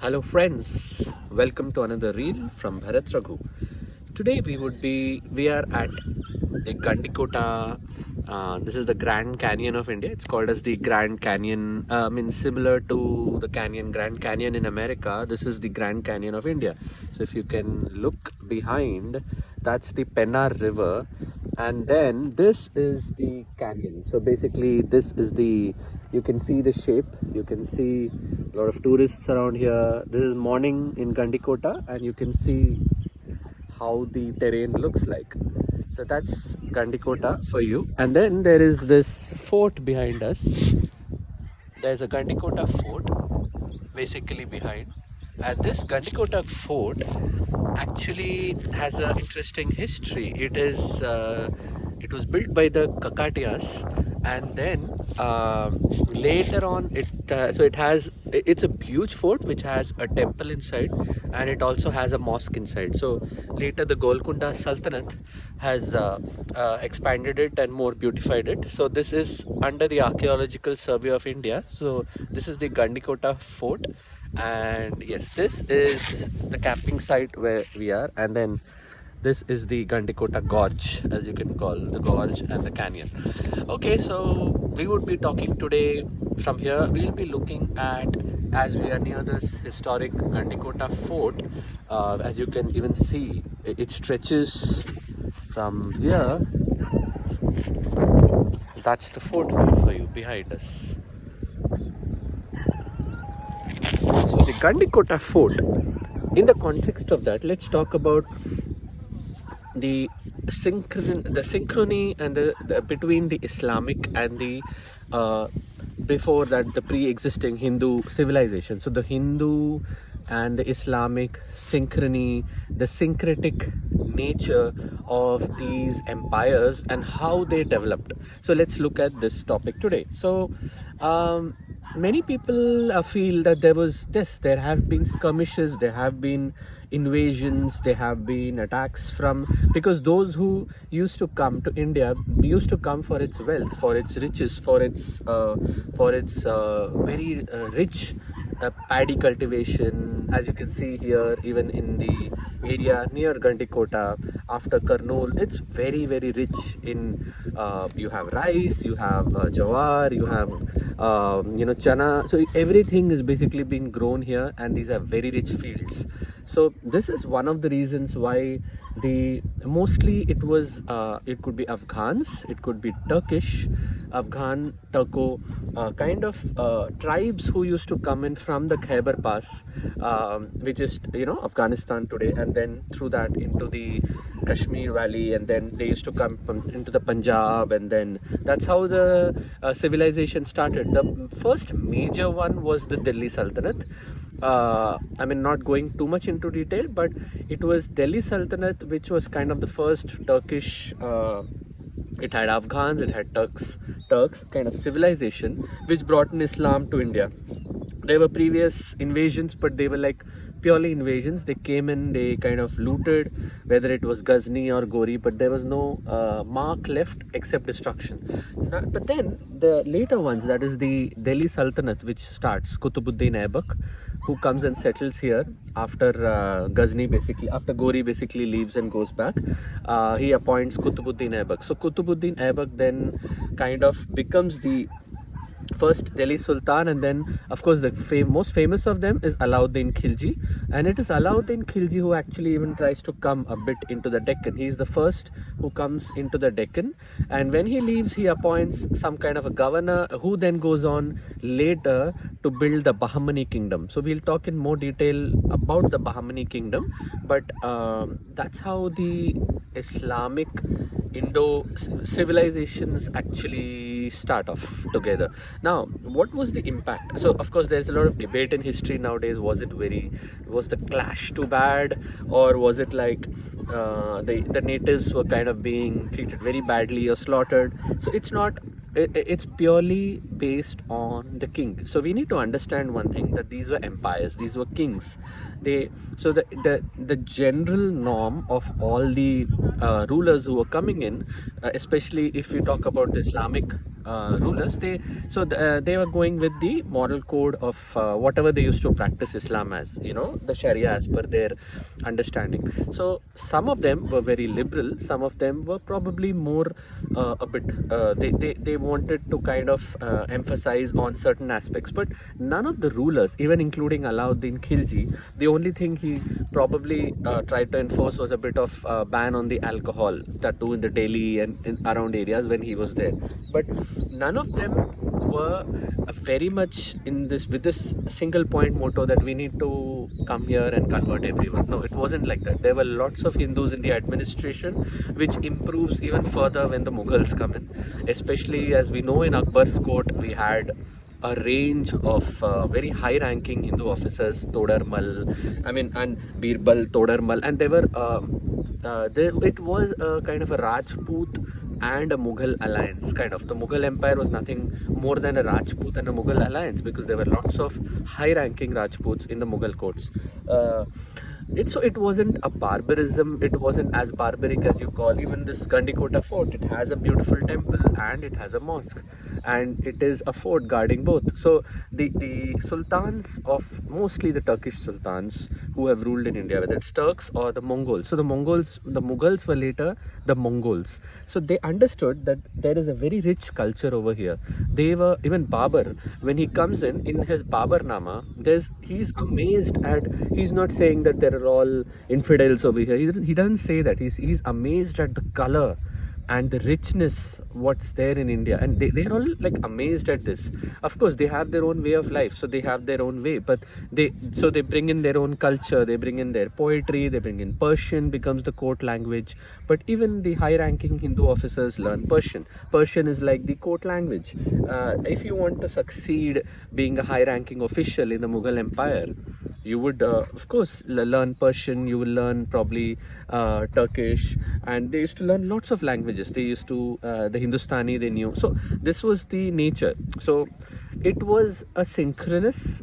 Hello friends, welcome to another reel from Bharat Raghu. Today we are at the Gandikota. This is the Grand Canyon of India. It's called as the Grand Canyon. Similar to the Grand Canyon in America. This is the Grand Canyon of India. So if you can look behind, that's the Pennar River, and then this is the canyon. So basically, this is the. You can see the shape. You can see a lot of tourists around here. This is morning in Gandikota, and you can see how the terrain looks like. So that's Gandikota for you. And then there is this fort behind us. There's a Gandikota fort basically behind. And this Gandikota fort actually has an interesting history. It was built by the Kakatiyas, and then later on it's a huge fort which has a temple inside, and it also has a mosque inside. So later the Golconda Sultanate has expanded it and more beautified it. So this is under the Archaeological Survey of India. So this is the Gandikota fort, and yes, this is the camping site where we are, and then this is the Gandikota Gorge, as you can call the gorge and the canyon. Okay, so we would be talking today from here. We'll be looking at, as we are near this historic Gandikota fort, as you can even see, it stretches from here. That's the fort view for you behind us. So the Gandikota fort, in the context of that, let's talk about the synchrony and the between the Islamic and the before that the pre-existing Hindu civilization. So the Hindu and the Islamic synchrony, the syncretic nature of these empires and how they developed. So let's look at this topic today. So many people feel that there have been skirmishes, there have been invasions, there have been attacks from, because those who used to come to India used to come for its wealth, for its riches, for its very rich paddy cultivation. As you can see here, even in the area near Gandikota after Kurnool, it's very rich in you have rice, you have jawar, you have chana. So everything is basically being grown here, and these are very rich fields. So this is one of the reasons why mostly it could be Afghans, it could be Turkish, Afghan, Turco kind of tribes who used to come in from the Khyber Pass, which is Afghanistan today, and then through that into the Kashmir Valley, and then they used to come into the Punjab, and then that's how the civilization started. The first major one was the Delhi Sultanate. Not going too much into detail, but it was Delhi Sultanate which was kind of the first Turkish. It had Afghans, it had Turks kind of civilization which brought in Islam to India. There were previous invasions, but they were like purely invasions. They came in, they kind of looted, whether it was Ghazni or Gori, but there was no mark left except destruction. But then the later ones, that is the Delhi Sultanate, which starts Qutbuddin Aibak, who comes and settles here after Ghazni, basically after Gori basically leaves and goes back. He appoints Qutbuddin Aibak. So Qutbuddin Aibak then kind of becomes the first Delhi Sultan, and then of course the most famous of them is Alauddin Khilji, and it is Alauddin Khilji who actually even tries to come a bit into the Deccan. He is the first who comes into the Deccan, and when he leaves he appoints some kind of a governor who then goes on later to build the Bahmani kingdom. So we'll talk in more detail about the Bahmani kingdom, but that's how the Islamic Indo civilizations actually start off together. Now, what was the impact? So of course there's a lot of debate in history nowadays. Was the clash too bad, or was it like the natives were kind of being treated very badly or slaughtered? So it's purely based on the king. So we need to understand one thing, that these were empires, these were kings. The general norm of all the rulers who were coming in, especially if we talk about the Islamic rulers, they were going with the moral code of whatever they used to practice Islam as, the Sharia as per their understanding. So some of them were very liberal, some of them were probably more a bit they wanted to kind of emphasize on certain aspects, but none of the rulers, even including Alauddin Khilji, the only thing he probably tried to enforce was a bit of ban on the alcohol, that too in the Delhi and in around areas when he was there. But none of them were very much in this with this single point motto that we need to come here and convert everyone. No, it wasn't like that. There were lots of Hindus in the administration, which improves even further when the Mughals come in. Especially as we know, in Akbar's court we had a range of very high-ranking Hindu officers, and Birbal, Todarmal, and they were it was a kind of a Rajput and a Mughal alliance. Kind of the Mughal Empire was nothing more than a Rajput and a Mughal alliance, because there were lots of high-ranking Rajputs in the Mughal courts. It wasn't a barbarism. It wasn't as barbaric as you call. Even this Gandikota fort, it has a beautiful temple and it has a mosque, and it is a fort guarding both. So the sultans of mostly the Turkish sultans who have ruled in India, whether it's Turks or the Mongols. So the Mughals were later the Mongols. So they understood that there is a very rich culture over here. They were, even Babur, when he comes in his Baburnama, he's amazed at, he's not saying that there are all infidels over here. He doesn't say that. He's amazed at the color and the richness what's there in India, and they're all like amazed at this. Of course they have their own way of life, so they have their own way, but they bring in their own culture, they bring in their poetry, they bring in Persian, becomes the court language. But even the high-ranking Hindu officers learn Persian is like the court language. If you want to succeed being a high-ranking official in the Mughal Empire, you would of course learn Persian, you will learn probably Turkish, and they used to learn lots of languages. They used to the Hindustani they knew. So this was the nature. So it was a synchronous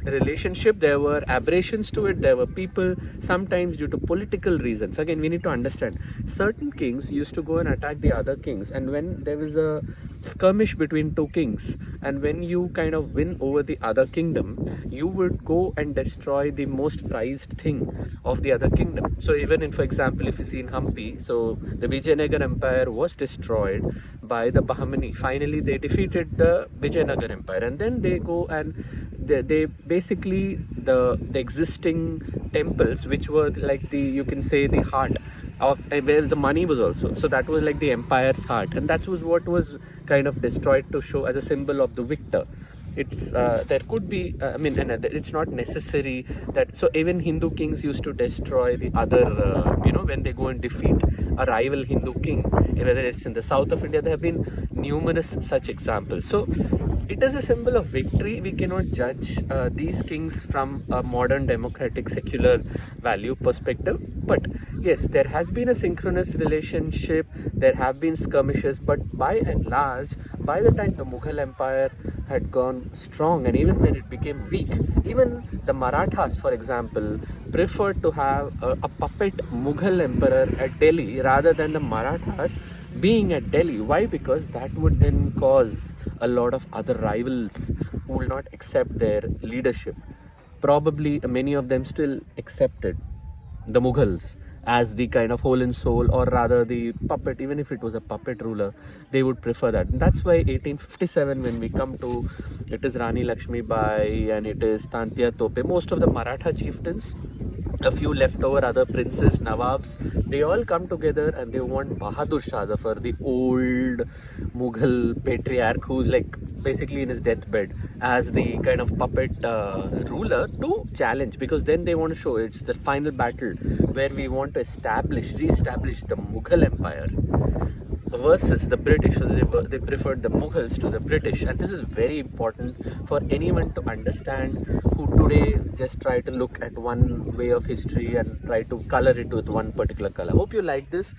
relationship. There were aberrations to it. There were people, sometimes due to political reasons. Again, we need to understand, certain kings used to go and attack the other kings, and when there was a skirmish between two kings, and when you kind of win over the other kingdom, you would go and destroy the most prized thing of the other kingdom. So even in, for example, if you see in Hampi, so the Vijayanagar Empire was destroyed by the Bahmani. Finally they defeated the Vijayanagar Empire, and then they go and they basically the existing temples, which were like you can say the heart of where the money was also. So that was like the empire's heart, and that was what was kind of destroyed to show as a symbol of the victor. It's there could be it's not necessary that, so even Hindu kings used to destroy the other when they go and defeat a rival Hindu king, whether it's in the south of India. There have been numerous such examples. So it is a symbol of victory. We cannot judge these kings from a modern democratic secular value perspective, but yes, there has been a synchronous relationship, there have been skirmishes, but by and large, by the time the Mughal Empire had gone strong, and even when it became weak, even the Marathas, for example, preferred to have a puppet Mughal emperor at Delhi rather than the Marathas being at Delhi. Why? Because that would then cause a lot of other rivals who will not accept their leadership. Probably many of them still accepted the Mughals as the kind of whole and soul, or rather the puppet. Even if it was a puppet ruler, they would prefer that. And that's why 1857, when we come to, it is Rani Lakshmi Bai and it is Tantia Tope, most of the Maratha chieftains, a few leftover other princes, Nawabs, they all come together and they want Bahadur Shah Zafar, the old Mughal patriarch who's like basically in his deathbed, as the kind of puppet ruler to challenge, because then they want to show it's the final battle where we want to re-establish the Mughal Empire versus the British. So they preferred the Mughals to the British, and this is very important for anyone to understand who today just try to look at one way of history and try to color it with one particular color. Hope you like this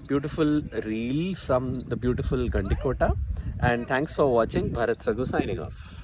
beautiful reel from the beautiful Gandikota, and thanks for watching. Bharat Raghu signing off.